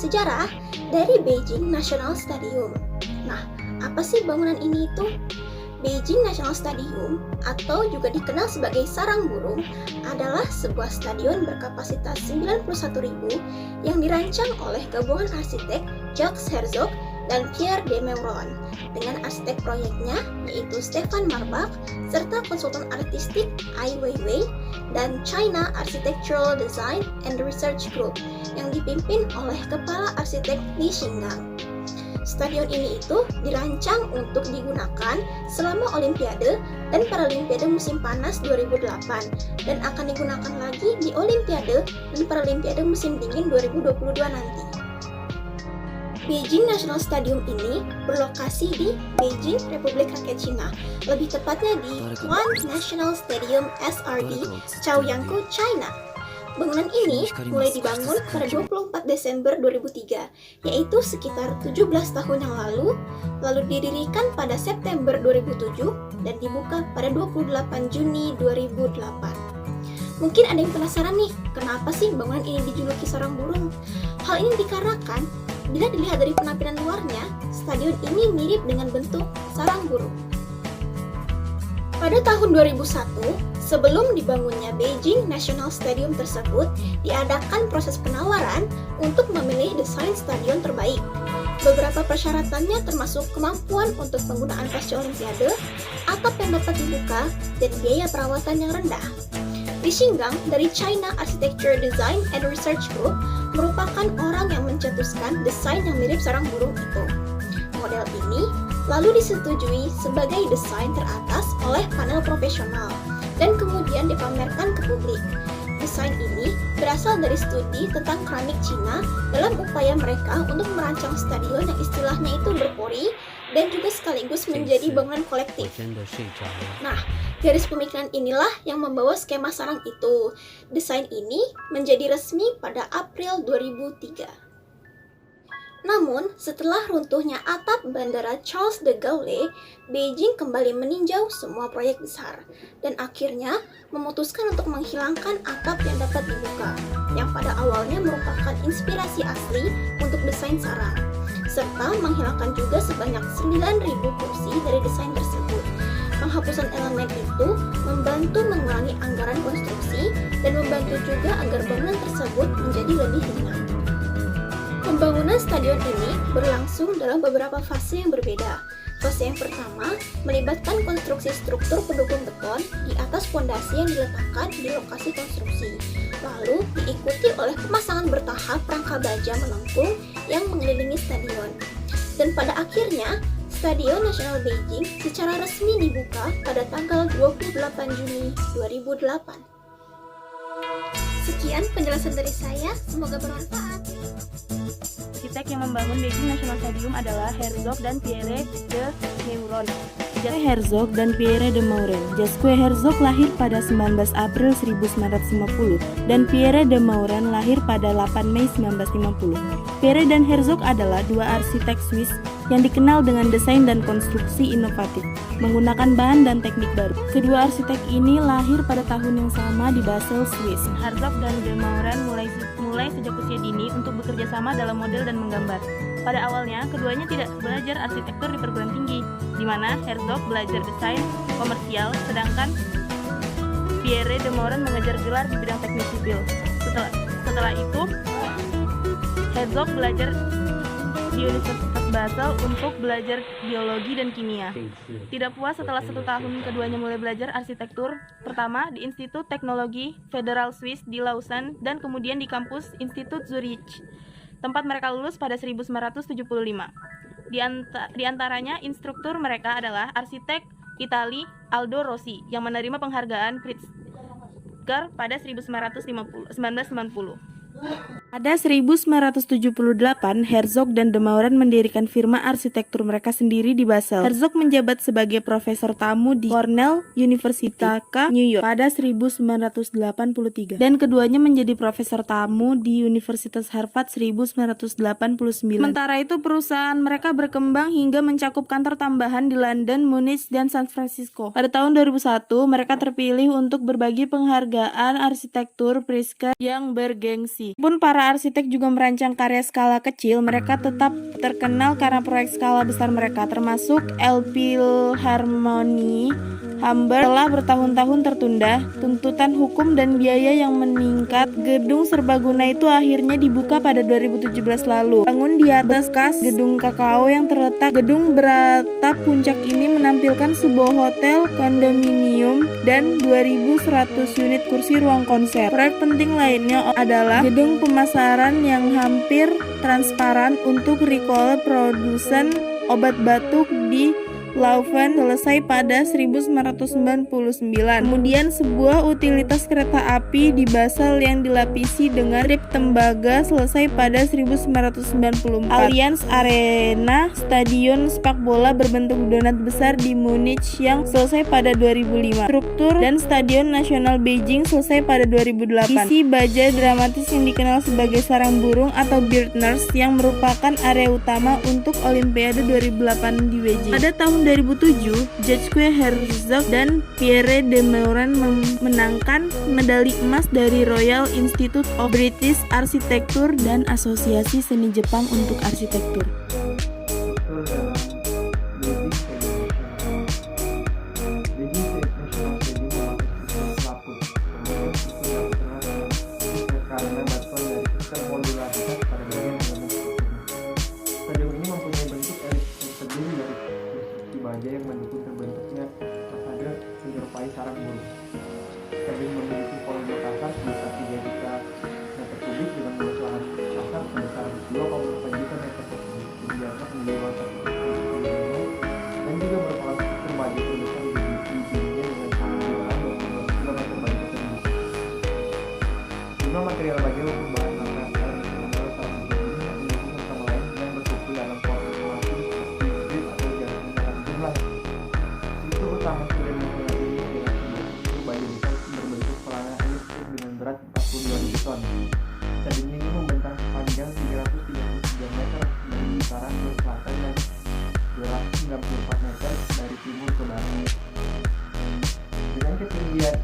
sejarah dari Beijing National Stadium. Nah, apa sih bangunan ini itu? Beijing National Stadium, atau juga dikenal sebagai sarang burung, adalah sebuah stadion berkapasitas 91.000 yang dirancang oleh gabungan arsitek Jacques Herzog dan Pierre de Meuron, dengan arsitek proyeknya yaitu Stefan Marbach, serta konsultan artistik Ai Weiwei, dan China Architectural Design and Research Group yang dipimpin oleh kepala arsitek Li Xingang. Stadion ini itu dirancang untuk digunakan selama Olimpiade dan Paralimpiade musim panas 2008 dan akan digunakan lagi di Olimpiade dan Paralimpiade musim dingin 2022 nanti. Beijing National Stadium ini berlokasi di Beijing, Republik Rakyat Cina, lebih tepatnya di One National Stadium SRD, Chaoyangkou, China. Bangunan ini mulai dibangun pada 24 Desember 2003, yaitu sekitar 17 tahun yang lalu didirikan pada September 2007 dan dibuka pada 28 Juni 2008. Mungkin ada yang penasaran nih, kenapa sih bangunan ini dijuluki sarang burung? Hal ini dikarenakan, bila dilihat dari penampilan luarnya, stadion ini mirip dengan bentuk sarang burung. Pada tahun 2001, sebelum dibangunnya Beijing National Stadium tersebut, diadakan proses penawaran untuk memilih desain stadion terbaik. Beberapa persyaratannya termasuk kemampuan untuk penggunaan pasca Olimpiade, atap yang dapat dibuka, dan biaya perawatan yang rendah. Li Xingang dari China Architecture Design and Research Group merupakan orang yang mencetuskan desain yang mirip sarang burung itu. Model ini lalu disetujui sebagai desain teratas oleh panel profesional dan kemudian dipamerkan ke publik. Desain ini berasal dari studi tentang keramik Cina dalam upaya mereka untuk merancang stadion yang istilahnya itu berpori dan juga sekaligus menjadi bangunan kolektif. Nah, garis pemikiran inilah yang membawa skema sarang itu. Desain ini menjadi resmi pada April 2003. Namun, setelah runtuhnya atap Bandara Charles de Gaulle, Beijing kembali meninjau semua proyek besar dan akhirnya memutuskan untuk menghilangkan atap yang dapat dibuka, yang pada awalnya merupakan inspirasi asli untuk desain sarang, serta menghilangkan juga sebanyak 9.000 kursi dari desain tersebut. Penghapusan elemen itu membantu mengurangi anggaran konstruksi dan membantu juga agar bangunan tersebut menjadi lebih ringan. Pembangunan stadion ini berlangsung dalam beberapa fase yang berbeda. Fase yang pertama melibatkan konstruksi struktur pendukung beton di atas fondasi yang diletakkan di lokasi konstruksi. Lalu diikuti oleh pemasangan bertahap rangka baja melengkung yang mengelilingi stadion. Dan pada akhirnya, Stadion Nasional Beijing secara resmi dibuka pada tanggal 28 Juni 2008. Sekian penjelasan dari saya, semoga bermanfaat. Arsitek yang membangun Beijing National Stadium adalah Herzog dan Pierre de Meuron. Herzog dan Pierre de Meuron. Jacques Herzog lahir pada 19 April 1950 dan Pierre de Meuron lahir pada 8 Mei 1950. Pierre dan Herzog adalah dua arsitek Swiss yang dikenal dengan desain dan konstruksi inovatif, menggunakan bahan dan teknik baru. Kedua arsitek ini lahir pada tahun yang sama di Basel, Swiss. Herzog dan de Meuron mulai sejak usia dini untuk bekerja sama dalam model dan menggambar. Pada awalnya, keduanya tidak belajar arsitektur di perguruan tinggi, di mana Herzog belajar desain komersial, sedangkan Pierre de Meuron mengejar gelar di bidang teknik sipil. Setelah itu, Herzog belajar di Universitas Basel untuk belajar biologi dan kimia. Tidak puas setelah 1 tahun keduanya mulai belajar arsitektur, pertama di Institut Teknologi Federal Swiss di Lausanne dan kemudian di kampus Institut Zurich, tempat mereka lulus pada 1975. Di antaranya instruktur mereka adalah arsitek Itali Aldo Rossi yang menerima penghargaan Pritzker pada 1990. Pada 1978, Herzog dan de Meuron mendirikan firma arsitektur mereka sendiri di Basel. Herzog menjabat sebagai profesor tamu di Cornell University, New York pada 1983 dan keduanya menjadi profesor tamu di Universitas Harvard 1989. Sementara itu perusahaan mereka berkembang hingga mencakup kantor tambahan di London, Munich, dan San Francisco. Pada tahun 2001, mereka terpilih untuk berbagi penghargaan arsitektur Pritzker yang bergengsi. Pun para para arsitek juga merancang karya skala kecil, mereka tetap terkenal karena proyek skala besar mereka, termasuk El Philharmonie Hamburg telah bertahun-tahun tertunda. Tuntutan hukum dan biaya yang meningkat, gedung serbaguna itu akhirnya dibuka pada 2017 lalu. Bangun di atas bekas gedung kakao yang terletak, gedung beratap puncak ini menampilkan sebuah hotel kondominium dan 2.100 unit kursi ruang konser. Proyek penting lainnya adalah gedung pemasaran yang hampir transparan untuk recall produsen obat batuk di Leuven selesai pada 1999. Kemudian sebuah utilitas kereta api di Basel yang dilapisi dengan strip tembaga selesai pada 1994. Allianz Arena, stadion sepak bola berbentuk donat besar di Munich yang selesai pada 2005. Struktur dan Stadion Nasional Beijing selesai pada 2008. Isi baja dramatis yang dikenal sebagai sarang burung atau bird nurse yang merupakan area utama untuk Olimpiade 2008 di Beijing. Pada tahun 2007, Jacques Herzog dan Pierre de Meuron memenangkan medali emas dari Royal Institute of British Architecture dan Asosiasi Seni Jepang untuk Arsitektur. Yang mendukung terbentuknya fasade menyerupai sarang burung. Stadion memiliki volume pasar sebesar 3 juta meter kubik dengan luas lahan pasar sebesar 2,8 juta meter kubik. Dibiarkan menjadi ruang tertutup dan juga merupakan struktur baja terbesar di dunia dengan ketinggian 22 km baja tersebut. Jumlah material baja maupun bahan bakar yang digunakan saat ini menyambung sama lain dan berkumpul dalam formulasi hibrid atau jaringan jumlah. Itu utama sudah memulai dengan sebuah baja besar berbentuk pelana eliptik dengan berat 42.000 ton. Stadion ini membentang sepanjang 333 meter dari utara ke selatan dan 294 meter dari timur ke barat. Dengan ketinggian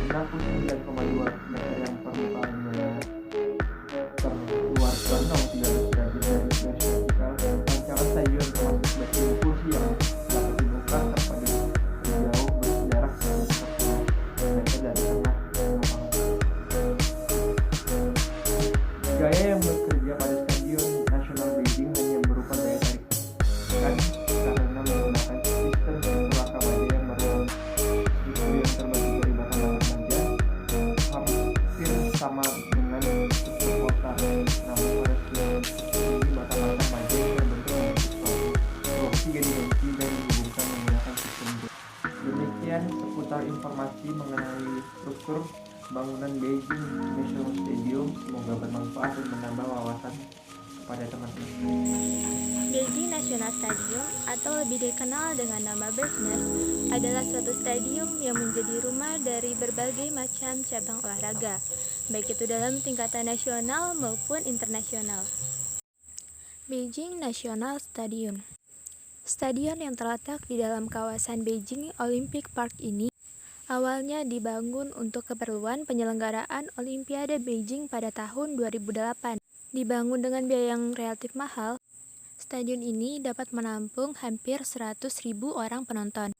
69,2 meter yang permukaannya terluar condong 13 derajat dari garis vertikal, rancangan stadion termasuk stasiun kursi yang dapat dibuka terpadu jauh berjarak 40 meter dari tengah lapangan. Gaya yang bekerja pada Stadion Nasional Beijing hanya berupa daya tarik kan karena menggunakan sistem rangka baja yang berwarna struktur yang terbentuk dari batang-batang baja hampir sama dengan struktur kota, namun pada struktur ini batang-batang baja yang terbentuk membentuk blok 3 dimensi dan dihubungkan menggunakan sistem blok. Demikian seputar informasi mengenai struktur bangunan Beijing National Stadium. Semoga bermanfaat dan menambah wawasan kepada teman-teman. Beijing National Stadium atau lebih dikenal dengan nama Beijing adalah suatu stadium yang menjadi rumah dari berbagai macam cabang olahraga, baik itu dalam tingkatan nasional maupun internasional. Beijing National Stadium. Stadion yang terletak di dalam kawasan Beijing Olympic Park ini awalnya dibangun untuk keperluan penyelenggaraan Olimpiade Beijing pada tahun 2008. Dibangun dengan biaya yang relatif mahal, stadion ini dapat menampung hampir 100.000 orang penonton.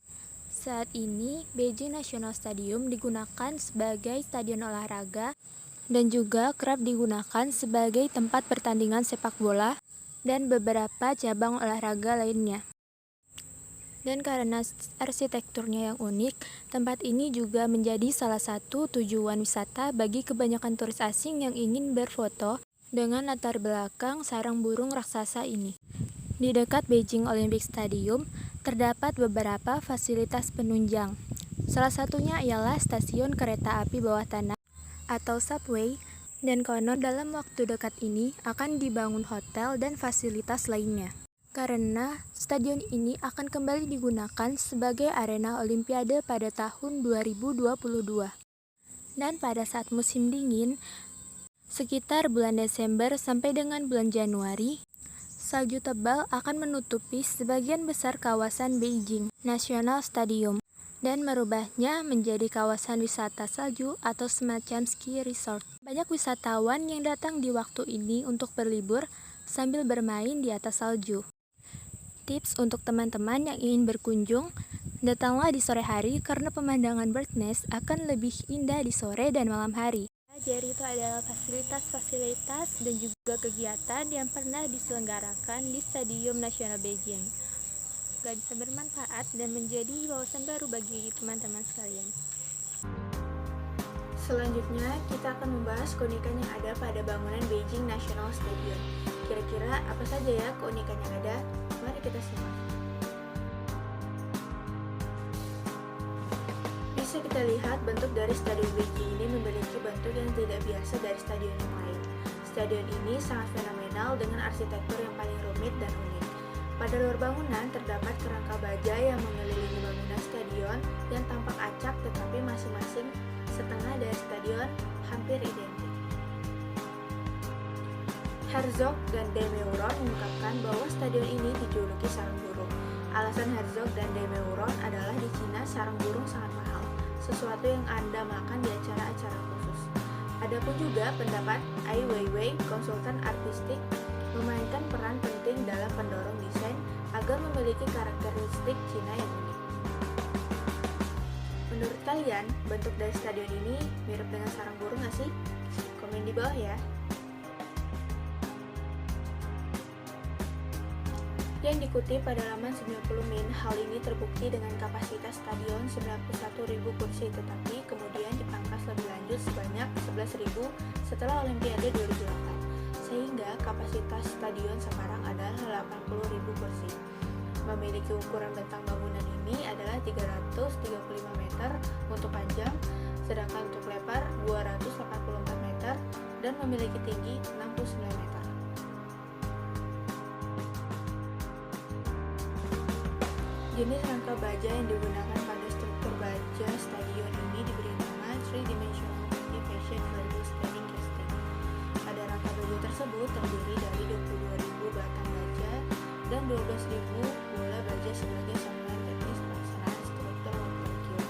Saat ini, Beijing National Stadium digunakan sebagai stadion olahraga dan juga kerap digunakan sebagai tempat pertandingan sepak bola dan beberapa cabang olahraga lainnya. Dan karena arsitekturnya yang unik, tempat ini juga menjadi salah satu tujuan wisata bagi kebanyakan turis asing yang ingin berfoto dengan latar belakang sarang burung raksasa ini. Di dekat Beijing Olympic Stadium, terdapat beberapa fasilitas penunjang. Salah satunya ialah stasiun kereta api bawah tanah atau subway, dan konon dalam waktu dekat ini akan dibangun hotel dan fasilitas lainnya. Karena stadion ini akan kembali digunakan sebagai arena Olimpiade pada tahun 2022. Dan pada saat musim dingin, sekitar bulan Desember sampai dengan bulan Januari, salju tebal akan menutupi sebagian besar kawasan Beijing National Stadium dan merubahnya menjadi kawasan wisata salju atau semacam ski resort. Banyak wisatawan yang datang di waktu ini untuk berlibur sambil bermain di atas salju. Tips untuk teman-teman yang ingin berkunjung, datanglah di sore hari karena pemandangan Bird Nest akan lebih indah di sore dan malam hari. Jadi itu adalah fasilitas-fasilitas dan juga kegiatan yang pernah diselenggarakan di Stadium Nasional Beijing. Semoga bisa bermanfaat dan menjadi wawasan baru bagi teman-teman sekalian. Selanjutnya, kita akan membahas keunikan yang ada pada bangunan Beijing National Stadium. Kira-kira apa saja ya keunikan yang ada? Mari kita simak. Bisa kita lihat bentuk dari Stadion Beijing ini memiliki bentuk yang tidak biasa dari stadion yang lain. Stadion ini sangat fenomenal dengan arsitektur yang paling rumit dan unik. Pada luar bangunan terdapat kerangka baja yang mengelilingi bangunan stadion yang tampak acak tetapi masing-masing setengah dari stadion hampir identik. Herzog dan de Meuron mengungkapkan bahwa stadion ini dijuluki sarang burung. Alasan Herzog dan de Meuron adalah di Cina sarang burung sangat mahal, sesuatu yang Anda makan di acara-acara khusus. Adapun juga pendapat Ai Weiwei, konsultan artistik, memainkan peran penting dalam pendorong desain agar memiliki karakteristik Cina yang unik. Menurut kalian, bentuk dari stadion ini mirip dengan sarang burung nggak sih? Komen di bawah ya. Yang dikutip pada laman 90 Min, hal ini terbukti dengan kapasitas stadion 91.000 kursi, tetapi kemudian dipangkas lebih lanjut sebanyak 11.000 setelah Olimpiade 2008, sehingga kapasitas stadion sekarang adalah 80.000 kursi. Memiliki ukuran bentang bangunan ini adalah 335 meter untuk panjang, sedangkan untuk lebar 284 meter dan memiliki tinggi 69 meter. Jenis rangka baja yang digunakan pada struktur baja stadion ini diberi nama Three-Dimensional Motivation Value Standing Casting. Pada rangka baja tersebut terdiri dari 22.000 batang baja dan 12.000 bola baja sebagai sambungan teknis pelaksanaan struktur water cube.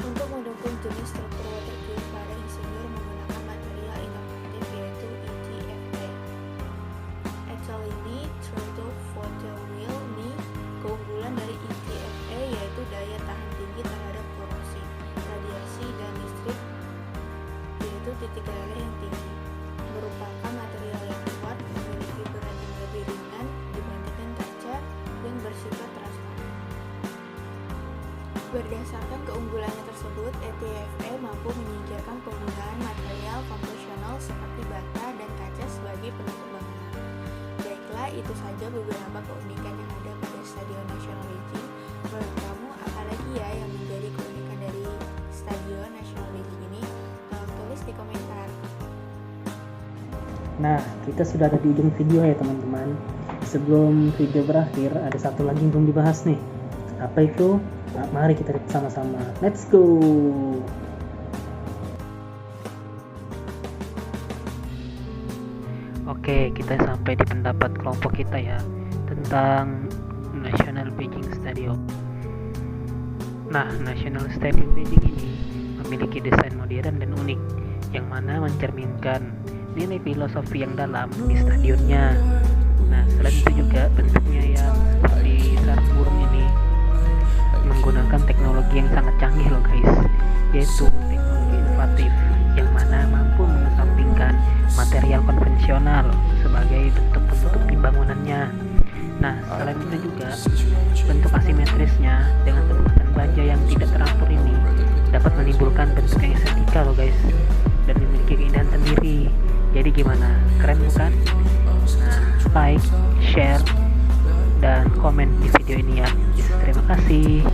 Untuk mendukung jenis struktur water cube, para insinyur menggunakan material inovatif yaitu ETFA. Ethylene Throttle Photo Wheel Ni. Keunggulan dari ETFA yaitu daya tahan tinggi terhadap korosi, radiasi, dan listrik, yaitu titik leleh yang tinggi. Merupakan material yang kuat, memiliki berat yang lebih ringan dibandingkan kaca yang bersifat transparan. Berdasarkan keunggulannya tersebut, ETFA mampu menyingkirkan penggunaan material konvensional seperti bata dan kaca sebagai penutup bangunan. Baiklah, itu saja beberapa keunikan yang ada pada Stadion Nasional Beijing. Menurut kamu, apa lagi ya yang menjadi keunikan dari Stadion Nasional Beijing ini? Tolong tulis di komentar. Nah, kita sudah ada di ujung video ya teman-teman. Sebelum video berakhir, ada satu lagi yang belum dibahas nih. Apa itu? Nah, mari kita lihat sama-sama. Let's go! Oke, kita sampai di pendapat kelompok kita ya tentang National Beijing Stadium. Nah, National Stadium Beijing ini memiliki desain modern dan unik yang mana mencerminkan nilai filosofi yang dalam di stadionnya. Nah, selain itu juga bentuknya yang seperti sarang burung ini menggunakan teknologi yang sangat canggih loh guys, yaitu teknologi inovatif yang mana mampu mengesampingkan material konvensional sebagai bentuk penutup di bangunannya. Nah, selain itu juga bentuk asimetrisnya dengan penempatan baja yang tidak teratur ini dapat menimbulkan bentuk yang estetika loh guys, dan memiliki keindahan sendiri. Jadi gimana? Keren bukan? Nah, like, share, dan komen di video ini ya. Terima kasih.